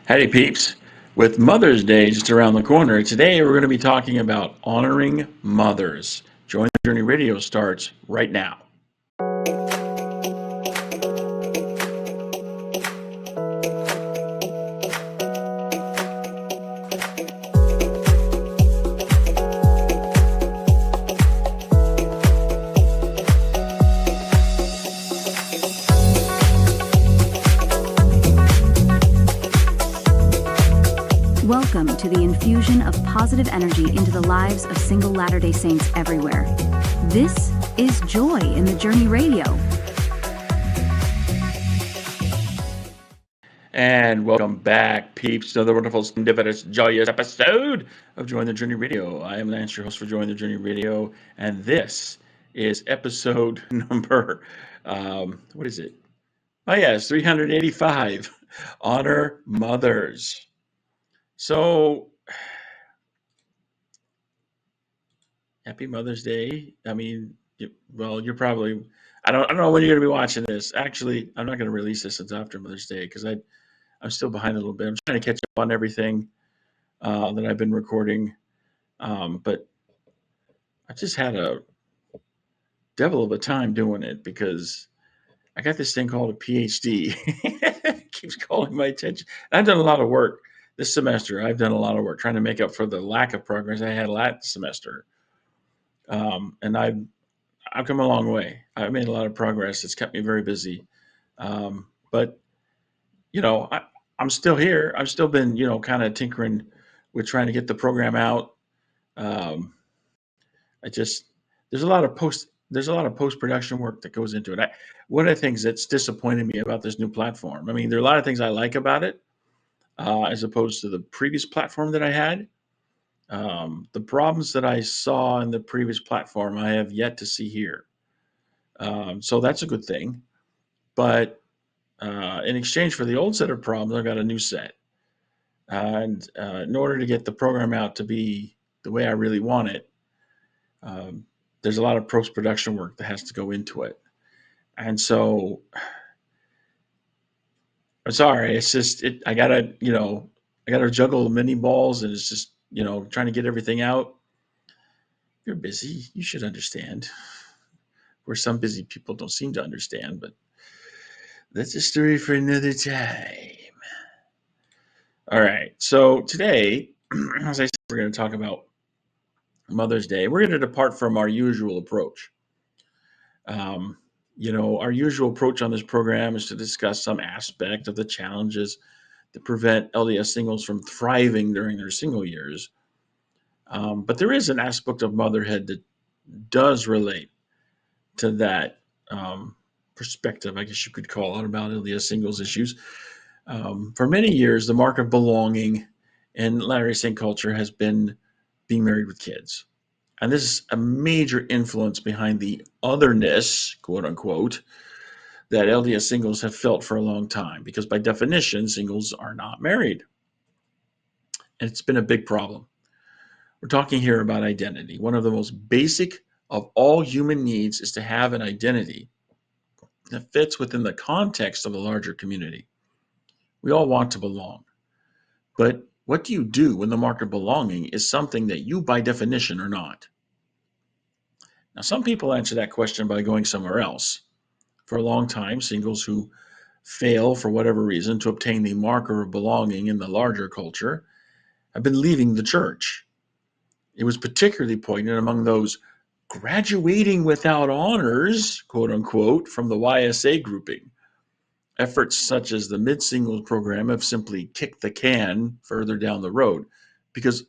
Howdy, peeps. With Mother's Day just around the corner, today we're going to be talking about honoring mothers. Join the Journey Radio starts right now. Welcome to the infusion of positive energy into the lives of single Latter-day Saints everywhere. This is Joy in the Journey Radio. And welcome back, peeps, to another wonderful, serendipitous, joyous episode of Join the Journey Radio. I am Lance, your host for Join the Journey Radio, and this is episode number, what is it? Oh, yes, 385, Honor Mothers. So, happy Mother's Day. I mean, you're probably, I don't know when you're going to be watching this. Actually, I'm not going to release this until after Mother's Day because I'm still behind a little bit. I'm trying to catch up on everything that I've been recording. But I just had a devil of a time doing it because I got this thing called a PhD. It keeps calling my attention. I've done a lot of work this semester. I've done a lot of work trying to make up for the lack of progress I had last semester. And I've come a long way. I've made a lot of progress. It's kept me very busy. But I'm still here. I've still been, kind of tinkering with trying to get the program out. Um, I just there's a lot of post production work that goes into it. One of the things that's disappointed me about this new platform. I mean, there are a lot of things I like about it, as opposed to the previous platform that I had. The problems that I saw in the previous platform, I have yet to see here. So that's a good thing. But in exchange for the old set of problems, I got a new set. And in order to get the program out to be the way I really want it, um, there's a lot of post production work that has to go into it. And so I'm sorry, it's just I gotta juggle many balls, and it's just trying to get everything out. If you're busy, you should understand. Where some busy people don't seem to understand, but that's a story for another time. All right. So today, as I said, we're going to talk about Mother's Day. We're going to depart from our usual approach. Our usual approach on this program is to discuss some aspect of the challenges that prevent LDS singles from thriving during their single years. But there is an aspect of motherhood that does relate to that perspective, I guess you could call it, about LDS singles issues. For many years, the mark of belonging in Latter-day Saint culture has been being married with kids. And this is a major influence behind the otherness, quote unquote, that LDS singles have felt for a long time, because by definition, singles are not married. And it's been a big problem. We're talking here about identity. One of the most basic of all human needs is to have an identity that fits within the context of a larger community. We all want to belong. But what do you do when the mark of belonging is something that you, by definition, are not? Now, some people answer that question by going somewhere else. For a long time, singles who fail, for whatever reason, to obtain the marker of belonging in the larger culture have been leaving the church. It was particularly poignant among those graduating without honors, quote unquote, from the YSA grouping. Efforts such as the mid-singles program have simply kicked the can further down the road, because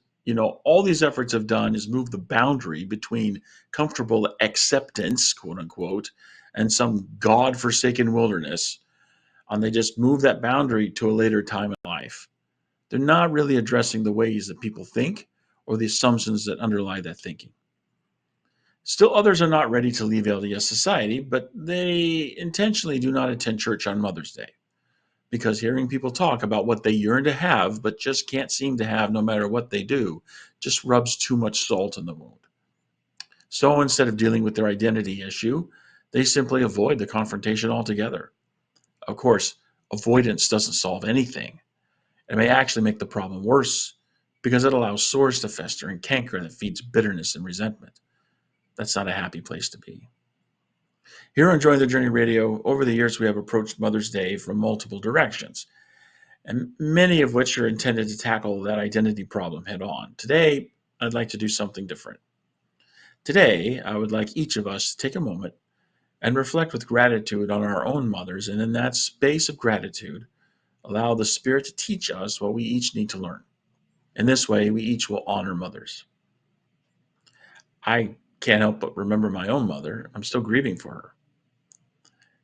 all these efforts have done is move the boundary between comfortable acceptance, quote unquote, and some god-forsaken wilderness, and they just move that boundary to a later time in life. They're not really addressing the ways that people think or the assumptions that underlie that thinking. Still, others are not ready to leave LDS society, but they intentionally do not attend church on Mother's Day, because hearing people talk about what they yearn to have but just can't seem to have no matter what they do just rubs too much salt in the wound. So instead of dealing with their identity issue, they simply avoid the confrontation altogether. Of course, avoidance doesn't solve anything. It may actually make the problem worse because it allows sores to fester and canker that feeds bitterness and resentment. That's not a happy place to be. Here on Join the Journey Radio, over the years we have approached Mother's Day from multiple directions, and many of which are intended to tackle that identity problem head on. Today, I'd like to do something different. Today, I would like each of us to take a moment and reflect with gratitude on our own mothers, and in that space of gratitude, allow the Spirit to teach us what we each need to learn. In this way, we each will honor mothers. I can't help but remember my own mother. I'm still grieving for her.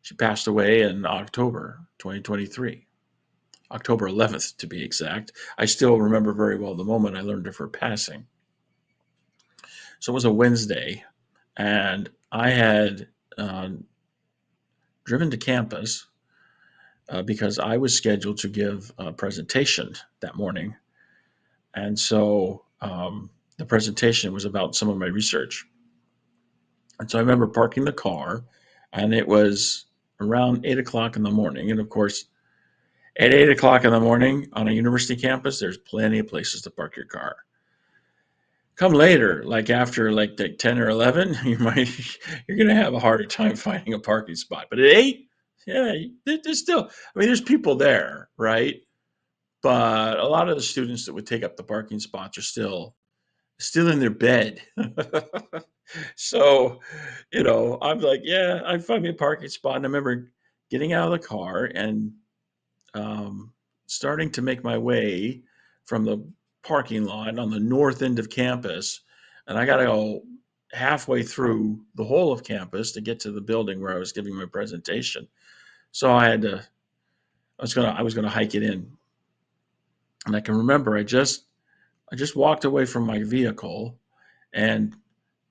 She passed away in October 2023, October 11th to be exact. I still remember very well the moment I learned of her passing. So it was a Wednesday, and I had uh, driven to campus because I was scheduled to give a presentation that morning. And so the presentation was about some of my research. And so I remember parking the car, and it was around 8 o'clock in the morning. And of course, at 8 o'clock in the morning on a university campus, there's plenty of places to park your car. Come later, like after like the 10 or 11, you're going to have a harder time finding a parking spot. But at 8, yeah, there's still, I mean, there's people there, right? But a lot of the students that would take up the parking spots are still in their bed. So, I'm like, yeah, I find me a parking spot. And I remember getting out of the car and um, starting to make my way from the parking lot on the north end of campus. And I got to go halfway through the whole of campus to get to the building where I was giving my presentation. So I was gonna hike it in. And I can remember I just walked away from my vehicle and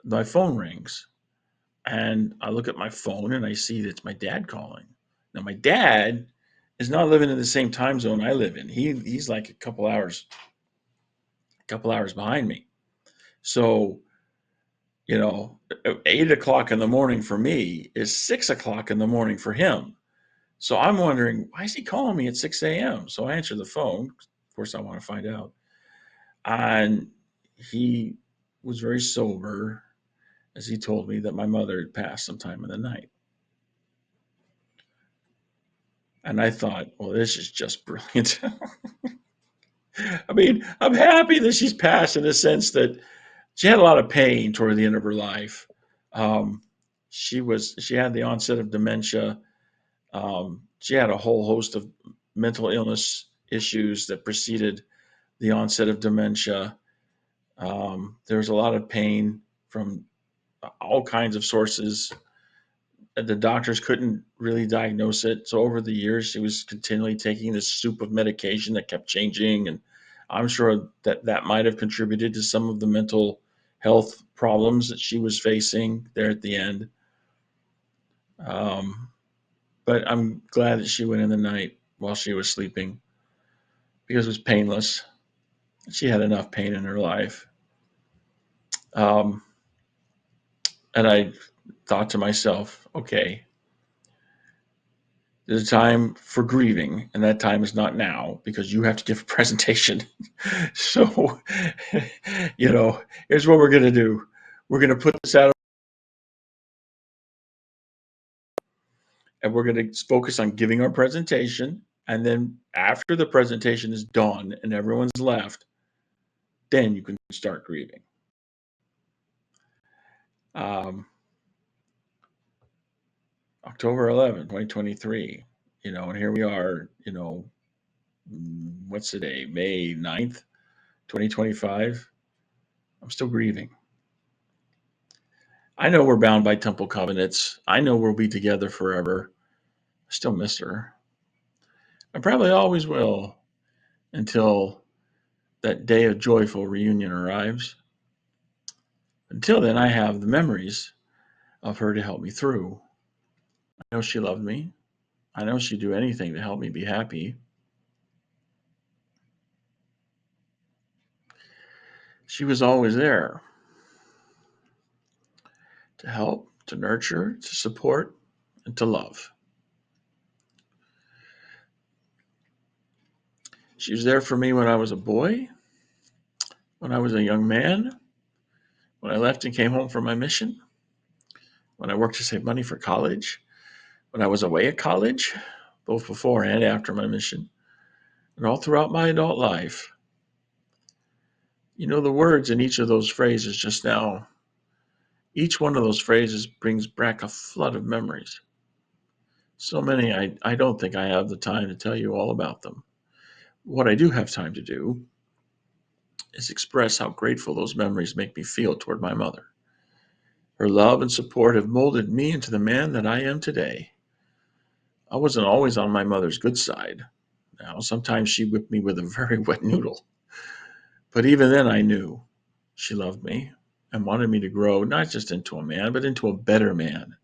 my phone rings. And I look at my phone and I see that it's my dad calling. Now my dad is not living in the same time zone I live in. He's like a couple hours behind me. So, 8 o'clock in the morning for me is 6 o'clock in the morning for him. So I'm wondering, why is he calling me at 6 a.m.? So I answer the phone. Of course, I want to find out. And he was very sober as he told me that my mother had passed sometime in the night. And I thought, well, this is just brilliant. I mean, I'm happy that she's passed in the sense that she had a lot of pain toward the end of her life. Um, she had the onset of dementia. She had a whole host of mental illness issues that preceded the onset of dementia. There was a lot of pain from all kinds of sources. The doctors couldn't really diagnose it. So over the years, she was continually taking this soup of medication that kept changing, and I'm sure that that might have contributed to some of the mental health problems that she was facing there at the end. Um, but I'm glad that she went in the night while she was sleeping because it was painless. She had enough pain in her life. Um, and I thought to myself, okay, there's a time for grieving, and that time is not now because you have to give a presentation. So, you know, here's what we're going to do. We're going to put this out and we're going to focus on giving our presentation. And then after the presentation is done and everyone's left, then you can start grieving. Um, October 11, 2023, and here we are, what's today? May 9th, 2025. I'm still grieving. I know we're bound by temple covenants. I know we'll be together forever. I still miss her. I probably always will until that day of joyful reunion arrives. Until then, I have the memories of her to help me through. I know she loved me. I know she'd do anything to help me be happy. She was always there to help, to nurture, to support, and to love. She was there for me when I was a boy, when I was a young man, when I left and came home from my mission, when I worked to save money for college, when I was away at college, both before and after my mission, and all throughout my adult life. The words in each of those phrases just now, each one of those phrases brings back a flood of memories. So many, I don't think I have the time to tell you all about them. What I do have time to do is express how grateful those memories make me feel toward my mother. Her love and support have molded me into the man that I am today. I wasn't always on my mother's good side. Now, sometimes she whipped me with a very wet noodle. But even then, I knew she loved me and wanted me to grow not just into a man, but into a better man.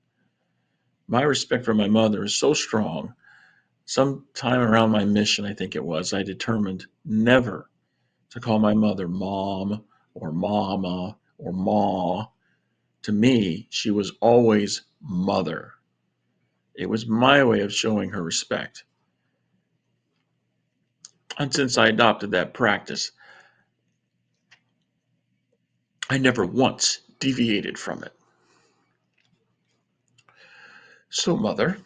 My respect for my mother is so strong. Sometime around my mission, I think it was, I determined never to call my mother mom or mama or ma. To me, she was always mother. It was my way of showing her respect. And since I adopted that practice, I never once deviated from it. So, mother,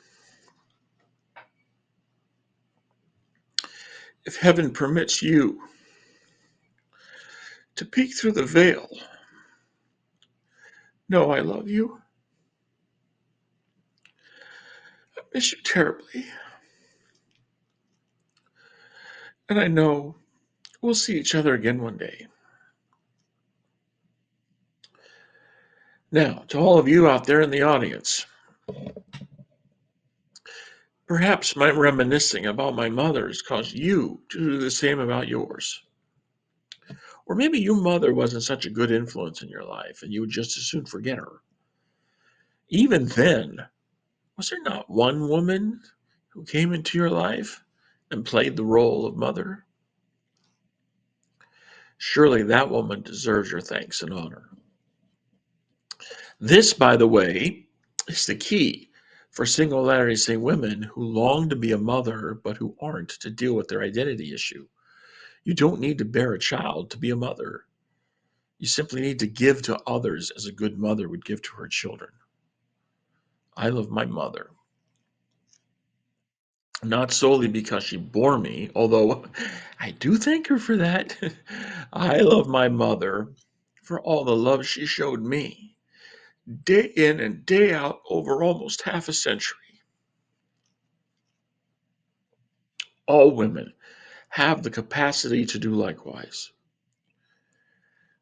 if heaven permits you to peek through the veil, know I love you. I miss you terribly. And I know we'll see each other again one day. Now, to all of you out there in the audience, perhaps my reminiscing about my mother has caused you to do the same about yours. Or maybe your mother wasn't such a good influence in your life and you would just as soon forget her. Even then, was there not one woman who came into your life and played the role of mother? Surely that woman deserves your thanks and honor. This, by the way, is the key for single Latter-day Saint women who long to be a mother but who aren't to deal with their identity issue. You don't need to bear a child to be a mother. You simply need to give to others as a good mother would give to her children. I love my mother, not solely because she bore me, although I do thank her for that. I love my mother for all the love she showed me, day in and day out over almost half a century. All women have the capacity to do likewise.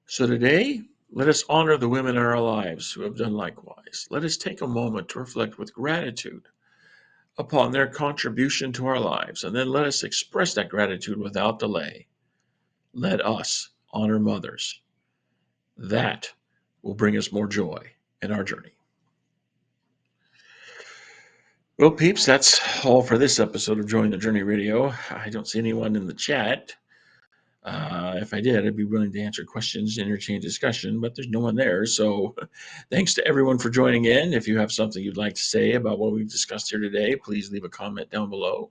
So today, let us honor the women in our lives who have done likewise. Let us take a moment to reflect with gratitude upon their contribution to our lives, and then let us express that gratitude without delay. Let us honor mothers. That will bring us more joy in our journey. Well, peeps, that's all for this episode of Join the Journey Radio. I don't see anyone in the chat. If I did, I'd be willing to answer questions, entertain discussion, but there's no one there. So thanks to everyone for joining in. If you have something you'd like to say about what we've discussed here today, please leave a comment down below.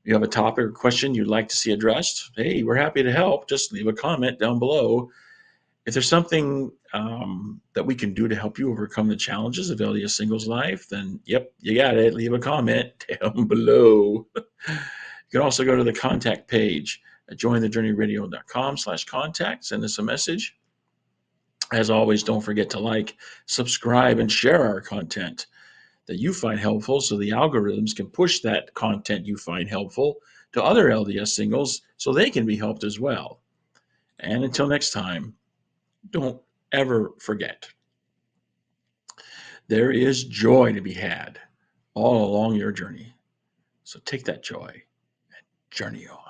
If you have a topic or question you'd like to see addressed, hey, we're happy to help. Just leave a comment down below. If there's something that we can do to help you overcome the challenges of LDS singles life, then yep, you got it. Leave a comment down below. You can also go to the contact page at jointhejourneyradio.com/contact. Send us a message. As always, don't forget to like, subscribe, and share our content that you find helpful so the algorithms can push that content you find helpful to other LDS singles so they can be helped as well. And until next time, don't ever forget, there is joy to be had all along your journey. So take that joy and journey on.